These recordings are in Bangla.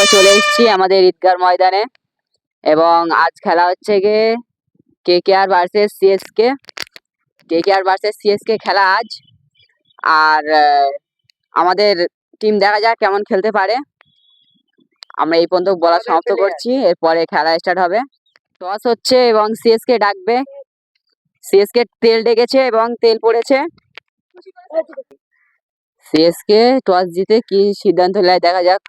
আবারও চলে এসেছি আমাদের ঈদগাহ ময়দানে এবং আজ খেলা হচ্ছে গিয়ে KKR versus CSK. KKR versus CSK খেলা আজ। আর আমাদের টিম দেখা যাক কেমন খেলতে পারে। আমরা এই পর্যন্ত বলা সমাপ্ত করছি, এরপরে খেলা স্টার্ট হবে। টস হচ্ছে এবং সিএসকে ডাকবে। সিএসকে তেল ডেকেছে এবং তেল পড়েছে। সিএসকে টস জিতে কি সিদ্ধান্ত নেয় দেখা যাক।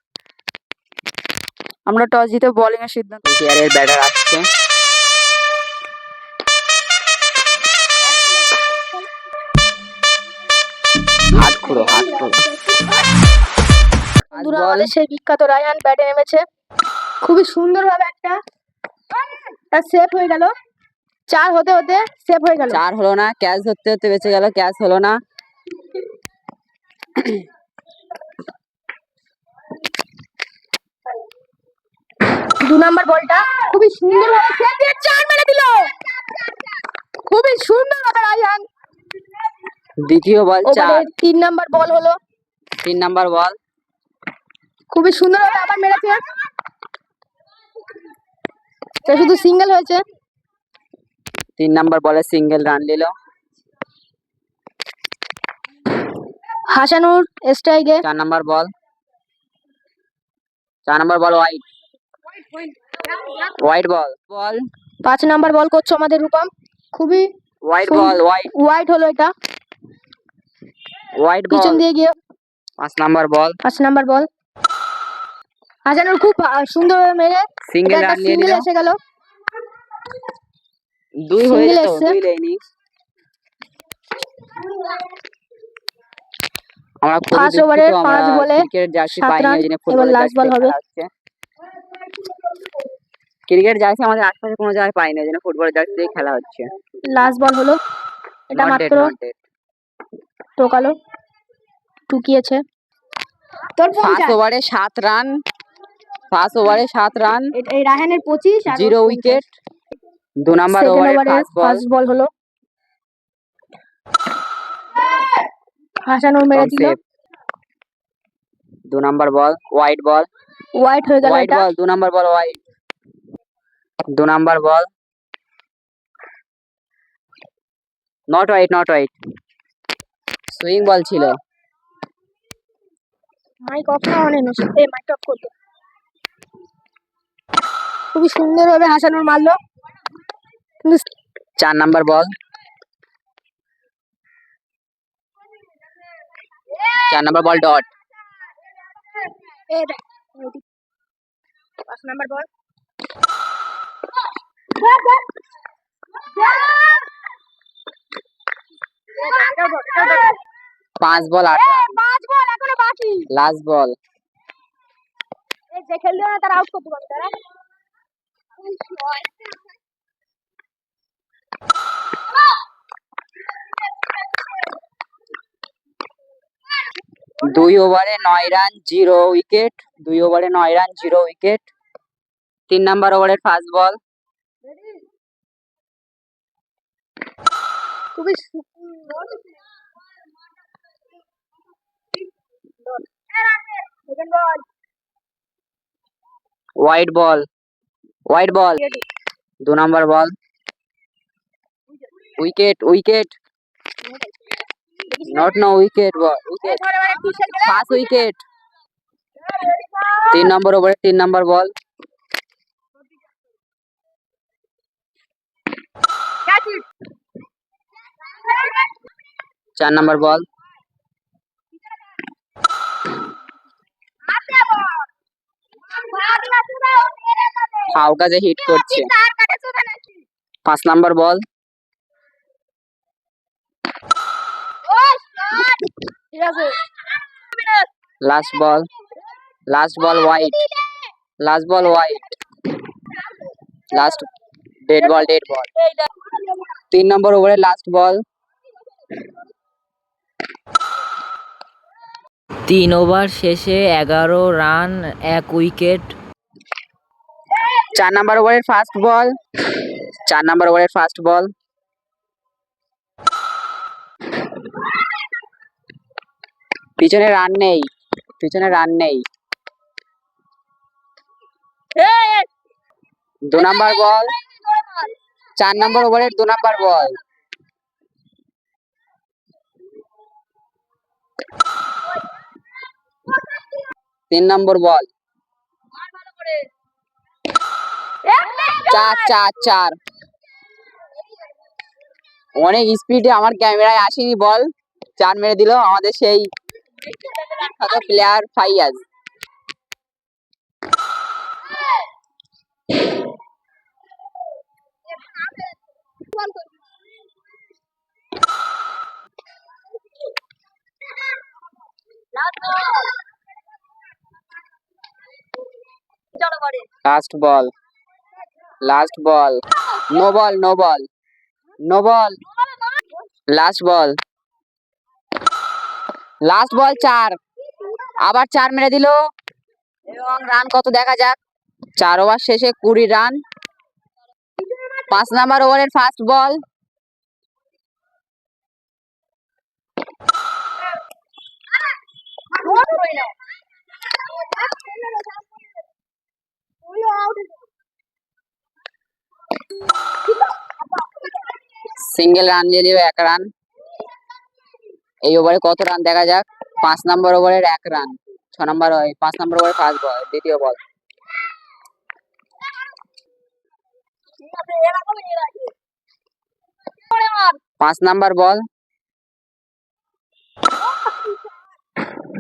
আমরা টস জিতে বোলিং এর সিদ্ধান্ত। কেকেআর ব্যাটার আসছে। হাত খুঁড়ো। বন্ধুরা, আমাদের সেই বিখ্যাত রায়হান ব্যাটে নেমেছে। খুবই সুন্দর ভাবে একটা সেভ হয়ে গেল। 4 হতে হতে সেভ হয়ে গেল। 4 হলো না, ক্যাচ ধরতে হতে বেঁচে গেল, ক্যাচ হলো না। দু নাম্বার বলটা খুবই সুন্দর ভাবে সেভ দিয়ে 4 মেরে দিল। খুবই সুন্দর ভাবে রায়হান। দ্বিতীয় বল 4। 3 নাম্বার বল হলো। 3 নাম্বার বল খুবই সুন্দর ভাবে আবার মেরেছে। এটা শুধু সিঙ্গেল হয়েছে। 3 নাম্বার বলে সিঙ্গেল রান নিল। হাসানুর স্ট্রাইকে। 4 number ball. 4 number ball white বল। 5 নাম্বার বল করছে আমাদের রূপম। খুবই হোয়াইট বল। হোয়াইট হলো এটা। হোয়াইট বল পিছন দিয়ে গিয়ে 5 নাম্বার বল। 5 নাম্বার বল। হাসানুর খুব সুন্দর মেরে সিঙ্গেল রান নিয়ে নিল। এসে গেল। 2 হয়ে যেত, 2 লেনি। আমরা ফার্স্ট ওভারে 5 বলে ক্রিকেট জার্সি 7 পাইনি, রান। ওইজন্য এবার ফুটবল লাস্ট বল হবে। ক্রিকেট জার্সি আমাদের আশপাশে কোনো জায়গায় পাইনি, ওইজন্য ফুটবল জার্সি দিয়ে খেলা হচ্ছে। লাস্ট বল হলো। এটা মাত্র টোকালো, টুকিয়েছে। তোর ফার্স্ট ওভারে 7 রান। ফার্স্ট ওভারে 7 রান। এই রায়হানের 25 আর 0 উইকেট। 2 নাম্বার ওভারে ফার্স্ট বল হলো। হাসানুর মেরে দিল। 2 number ball white ball. White হয়ে গেল এটা। 2 number ball white. 2 number ball not white. Swing ball ছিল। মাইক অফ না অন এনো। এই মাইক অফ করতে। খুবই সুন্দর ভাবে হাসানুর মারলো। 4 number ball. 4 number ball dot. 5 number বল। 5 বল 8 রান। 5 বল এখনো বাকি। লাস্ট বল। এই যে খেললো না তারা আউট করতে পারবে তারা। 2 ওভারে 9 রান 0 উইকেট। 2 ওভারে 9 রান 0 উইকেট। 3 নাম্বার ওভারের ফার্স্ট বল। খুবই white ball. 2 number ball wicket. Not know wicket ball. First wicket. 3 number ওভারে 3 নাম্বার বল। 4 নাম্বার বল। ফাউ কাজে হিট করছে। 5 number ball. Last ball white. Last dead ball. 3 number ওভারে লাস্ট বল। 3 ওভার শেষে 11 রান 1 উইকেট। 4 নাম্বার ওভারের ফার্স্ট বল। পিছনে রান নেই। দু নাম্বার বল, 4 নম্বর ওভারের 2 নাম্বার বল। তিন নম্বর বল, 4 অনেক স্পিডে আমার ক্যামেরায় আসেনি বল, 4 মেরে দিল আমাদের সেই player Faiyaz. Last ball, no ball, last ball, 4, আবার 4 মেরে দিল এবং রান কত দেখা যাক। 4 ওভার শেষে 20 রান। 5 নাম্বার ওভারের ফার্স্ট বল, সিঙ্গেল রান দিয়ে দিল 1 রান। এই ওভারে কত রান দেখা যাক। 5 নাম্বার ওভারের 1 রান। 5 নাম্বার ওভারের ফার্স্ট বল, দ্বিতীয় বল, পাঁচ নাম্বার বল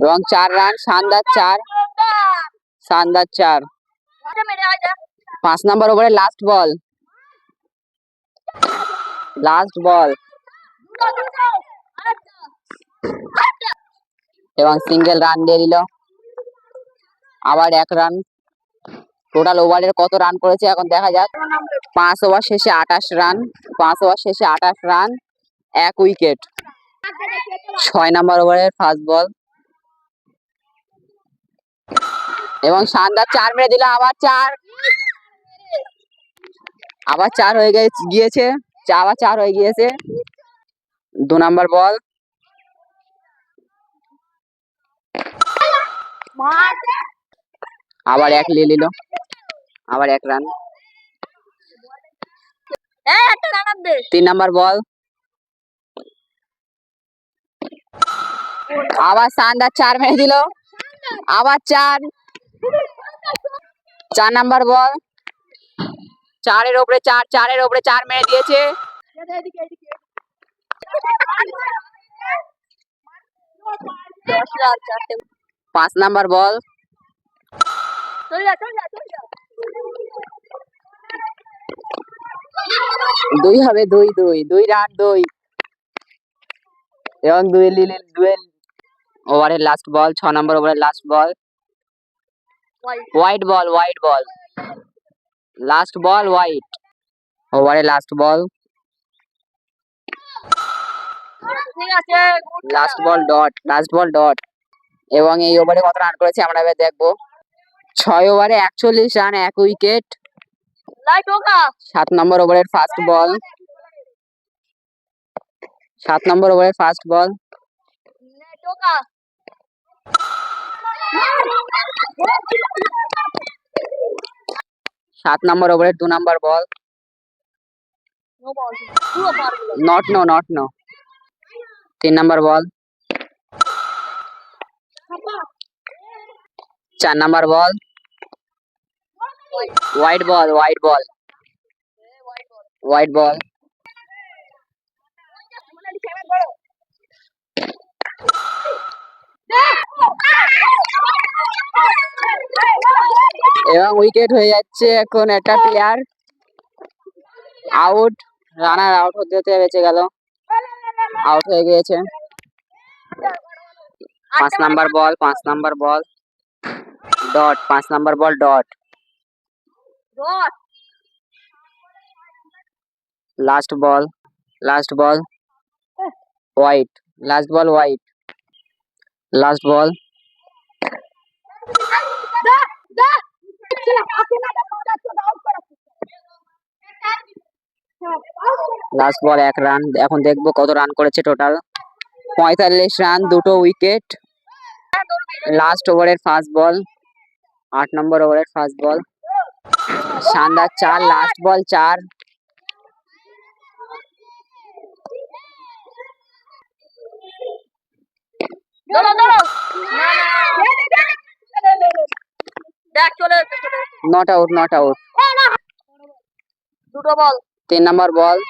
এবং 4 রান। শানদার 4। 5 নাম্বার ওভারের লাস্ট বল, এবং সিঙ্গেল রান দিয়ে দিল, আবার 1 রান। টোটাল ওভারের কত রান করেছে এখন দেখা যাক। 5 ওভার শেষে 28 রান, 1 উইকেট। 6 নাম্বার ওভারের ফার্স্ট বল এবং শানদার 4 মেরে দিল, আবার 4 হয়ে গিয়েছে, আবার 4 হয়ে গিয়েছে। 2 নাম্বার বল, আবার 1 নিয়ে নিল, আবার 1 রান। 3 নাম্বার বল, আবার শানদার 4 মেরে দিল, আবার 4 নাম্বার বল, 4 এর উপরে 4 মেরে দিয়েছে। 5 নাম্বার বল, 2 হবে, 2 রান, 2 এবং 2 ওভারের লাস্ট বল, 6 নাম্বার ওভারের লাস্ট বল, হোয়াইট বল, লাস্ট বল হোয়াইট ওভারের last ball, last ball dot. এবং এই ওভারে কত রান করেছে আমরা এবার দেখবো। 6 ওভারে 41 রান, 1 উইকেট। 7 নম্বর ওভারের ফার্স্ট বল, 7 নম্বর ওভারের ফার্স্ট বল, 7 নম্বর ওভারের 2 number ball, not no. 3 number ball, 4 number ball, white ball. এবং উইকেট হয়ে যাচ্ছে। এখন একটা প্লেয়ার আউট, রানার আউট হতে বেঁচে গেল, আউট হয়ে গিয়েছে। 5 number ball, dot. 5 number ball dot. Last ball white, last ball last ball 1 run. এখন দেখবো কত রান করেছে টোটাল। 45 run, 2 wicket. লাস্ট ওভারের ফার্স্ট বল, 8 নম্বর ওভারের ফার্স্ট বল, शानदार 4 last ball 4 not out 3 number ball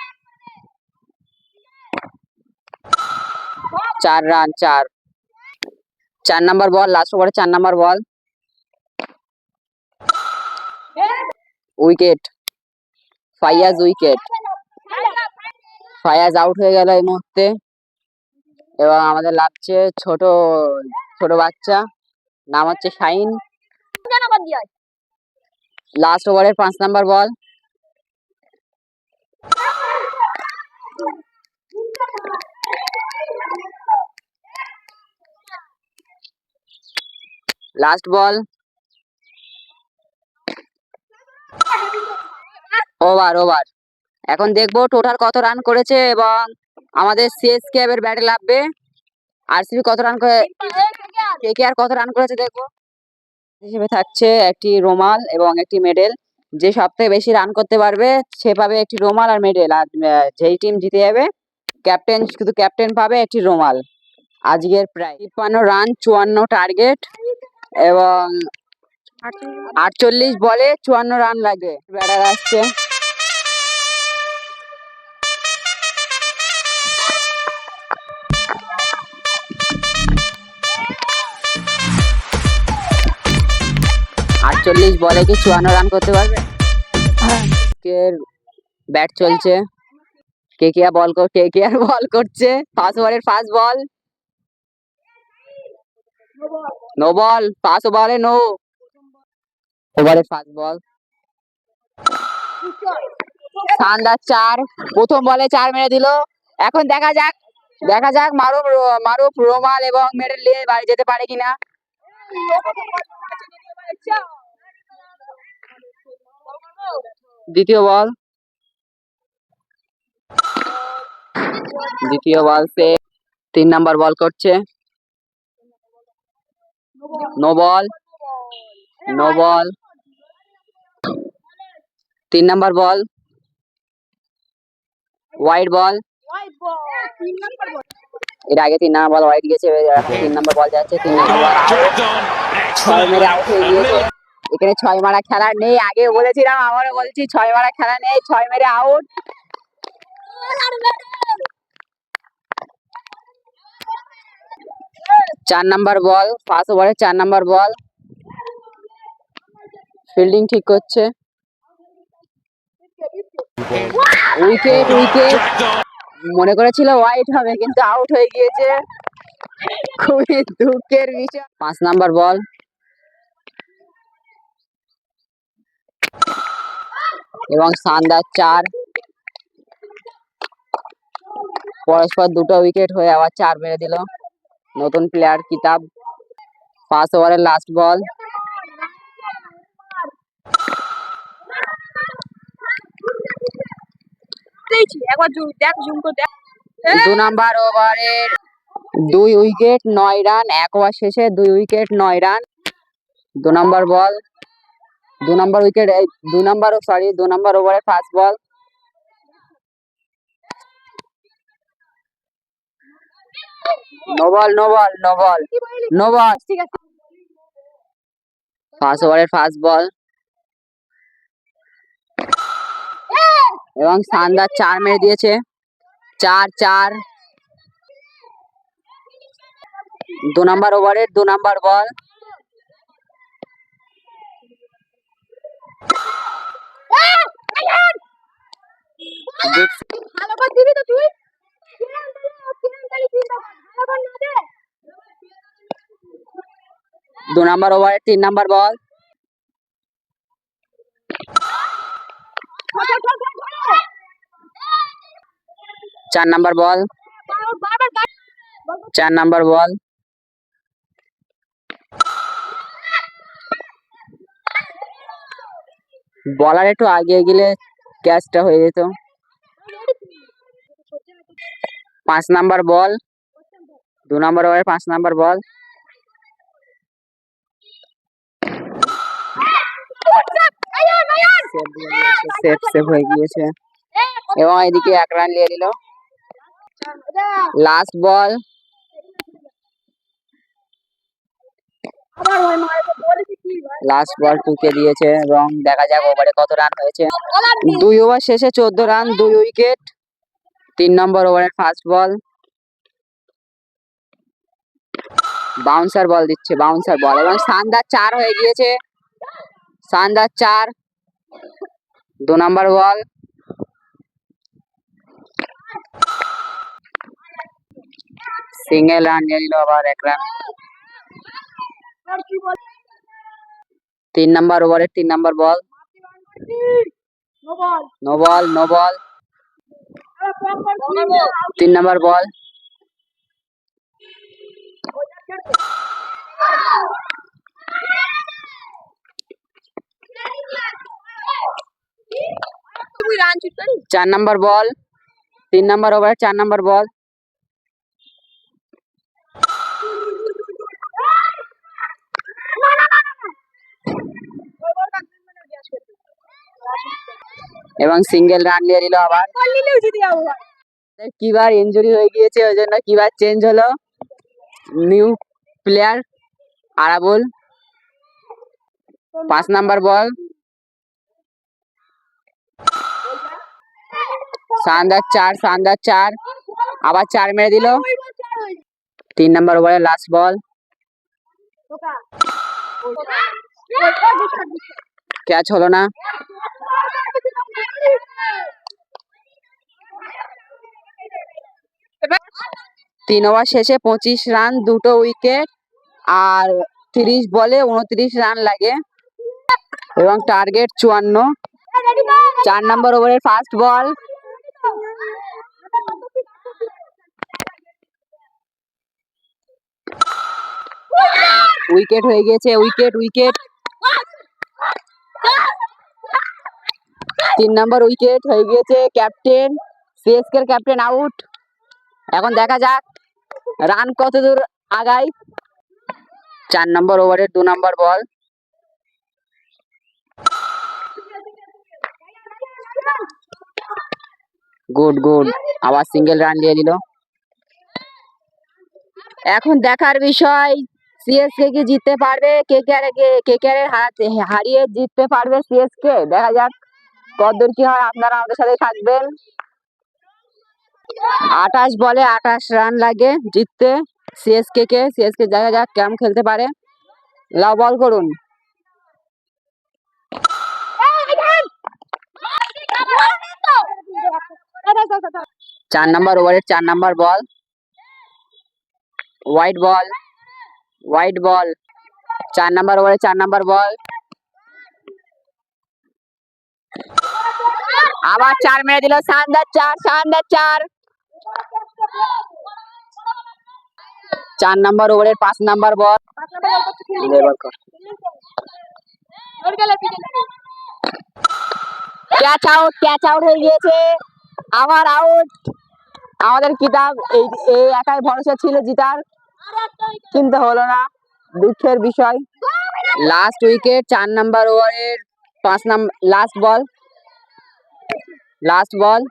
4 run 4 number ball last over 4 number ball wicket Fayaz out হয়ে গেল এই মুহূর্তে এবং আমাদের লাগছে ছোট ছোট বাচ্চা নাম হচ্ছে শাইন লাস্ট ওভারের 5 নাম্বার বল লাস্ট বল ওভার এখন দেখবো টোটাল কত রান করেছে এবং আমাদের সিএসকে এর ব্যাটে লাগবে আরসিবি কত রান করে কেকেআর কত রান করেছে দেখবো হিসেবে থাকছে একটি রুমাল এবং একটি মেডেল যে সবথেকে বেশি রান করতে পারবে সে পাবে একটি রুমাল আর মেডেল আর যেই টিম জিতে যাবে ক্যাপ্টেন পাবে একটি রুমাল আজকের প্রায় 53 রান 54 টার্গেট এবং 48 বলে 54 রান লাগে ব্যাটার আসছে আটচল্লিশ বলে কি 54 রান করতে পারবে ব্যাট চলছে কেকেআর বল করছে ফার্স্ট ওভারের first ball no ball first ওভারে নো ওভারে ফার্স্ট বল শানদার 4 প্রথম বলে 4 মেরে দিল এখন দেখা যাক মারুফ রোমাল এবং মেডেল নিয়ে বাড়ি যেতে পারে কিনা দ্বিতীয় বল সে 3 নাম্বার বল করছে নো বল 3 নাম্বার বল ওয়াইড বল এর আগে 3 নাম্বার বল ওয়াইড গেছে 3 নাম্বার বল যাচ্ছে 3 নাম্বার বল 6 মেরে আউট হয়ে গিয়েছে এখানে 6 মারা খেলা নেই আগে বলেছিলাম আবারও বলছি 6 মারা খেলা নেই 6 মেরে আউট চার নাম্বার বল ফার্স্ট ওভারে 4 নাম্বার বল ফিল্ডিং ঠিক করছে উইকেট মনে করেছিল ওয়াইড হবে কিন্তু আউট হয়ে গিয়েছে খুবই দুঃখের বিষয় 5 নাম্বার বল এবং শানদার 4 পরস্পর দুটো উইকেট হয়ে আবার 4 মেরে দিল নতুন প্লেয়ার কিতাব ফার্স্ট ওভারের লাস্ট বল দু নাম্বার ওভারের 2 উইকেট 9 রান 1 ওভার শেষে 2 wicket 9 run 2 number ball 2 number ওভারের first ball no ball first ওভারের ফার্স্ট বল এবং শানদার 4 মেরে দিয়েছে 4 2 নাম্বার ওভারের 2 নাম্বার বল ভালো করে দিবি তো তুই 2 নাম্বার ওভারের 3 number ball 4 number ball 4 number বল বলার একটু আগে গেলে ক্যাচটা হয়ে যেত 5 নাম্বার বল 2 নাম্বার ওভারে 5 নাম্বার বল সেফ সেফ হয়ে গিয়েছে এবং এদিকে 1 রান নিয়ে নিল। লাস্ট বল, লাস্ট বল টুকে দিয়েছে এবং দেখা যাক ওভারে কত রান হয়েছে। 2 ওভার শেষে 14 রান, 2 উইকেট। 3 নম্বর ওভারের ফার্স্ট বল, বাউন্সার বল দিচ্ছে, বাউন্সার বল এবং শানদার 4 হয়ে গিয়েছে, শানদার 4। 2 নম্বর বল, সিঙ্গেল রান নিয়ে নিল, আবার 1 রান। 3 নম্বর ওভারের 3 নম্বর বল, নো বল, নো বল। 3 নম্বর বল, চার নম্বর বল, 3 নম্বর ওভারের 4 নম্বর বল, এবং সিঙ্গেল রান নিয়ে নিল আবার। কিবার ইনজুরি হয়ে গিয়েছে, ওই জন্য কিবার চেঞ্জ হলো, নিউ প্লেয়ার আরাবুল। 5 নম্বর বল, শানদার 4, শানদার 4, আবার 4 মেরে দিল। 3 নম্বর ওভারের লাস্ট বল, ক্যাচ হলো না। 3 ওভার শেষে 25 রান, 2টো উইকেট আর 30 বলে 29 রান লাগে এবং টার্গেট 54। 4 নম্বর ওভারের ফার্স্ট বল, উইকেট হয়ে গেছে, উইকেট উইকেট। 3 নম্বর উইকেট হয়ে গিয়েছে, ক্যাপ্টেন সিএসকে এর ক্যাপ্টেন আউট। এখন দেখা যাক রান কত দূর আগায়। 4 নম্বর ওভারের 2 নম্বর বল, গুড গুড, আবার সিঙ্গেল রান দিয়ে দিল। এখন দেখার বিষয় সিএসকে কি জিততে পারবে কেকেআর এর হারিয়ে জিততে পারবে সিএসকে। দেখা যাক কতদূর কি হয়, আপনারা আমাদের সাথে থাকবেন। 28 বলে 28 রান লাগে জিততে সিএসকে কে। সিএসকে দেখা যাক কেমন খেলতে পারে। লাও বল করুন, চার নম্বর ওভারের 4 নম্বর বল, হোয়াইট বল, হোয়াইট বল। 4 নম্বর ওভারে 4 নম্বর বল, আবার 4 মেরে দিল, শানদার 4, শানদার 4। 4 নম্বর ওভারের 5 নম্বর বল, ক্যাচ আউট, ক্যাচ আউট হয়ে গিয়েছে, আবার আউট। আমাদের কিতাব এই একাই ভরসা ছিল জিতার, কিন্তু হলো না, দুঃখের বিষয়। লাস্ট উইকেট 4 নম্বর ওভারের 5 নম্বর লাস্ট বল, লাস্ট বল,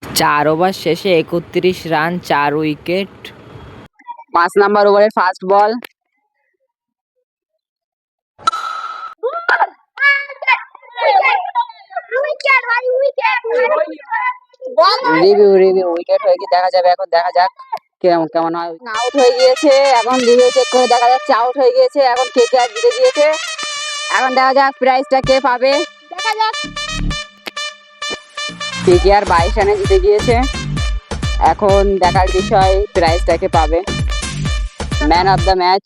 চার ওভার শেষে 31 রান, 4 উইকেট। 5 নম্বর ওভারের ফার্স্ট বল, রিভিউ রিভিউ উইকেট হয়ে গিয়ে দেখা যাবে। এখন দেখা যাক কেমন কেমন হয়। আউট হয়ে গিয়েছে, এখন রিভিউ চেক করে দেখা যাচ্ছে আউট হয়ে গিয়েছে। এখন কেকেআর জিতে গিয়েছে। এখন দেখা যাক প্রাইজটা কে পাবে। দেখা যাক। কেকেআর 22 রানে জিতে গিয়েছে। এখন দেখার বিষয় প্রাইজটা কে পাবে। ম্যান অফ দ্য ম্যাচ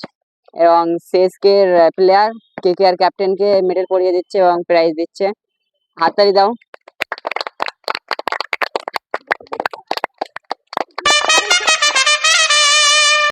এবং সিএসকে এর প্লেয়ার কেকেআর ক্যাপ্টেনকে মেডেল পরিয়ে দিচ্ছে এবং প্রাইজ দিচ্ছে। হাততালি দাও।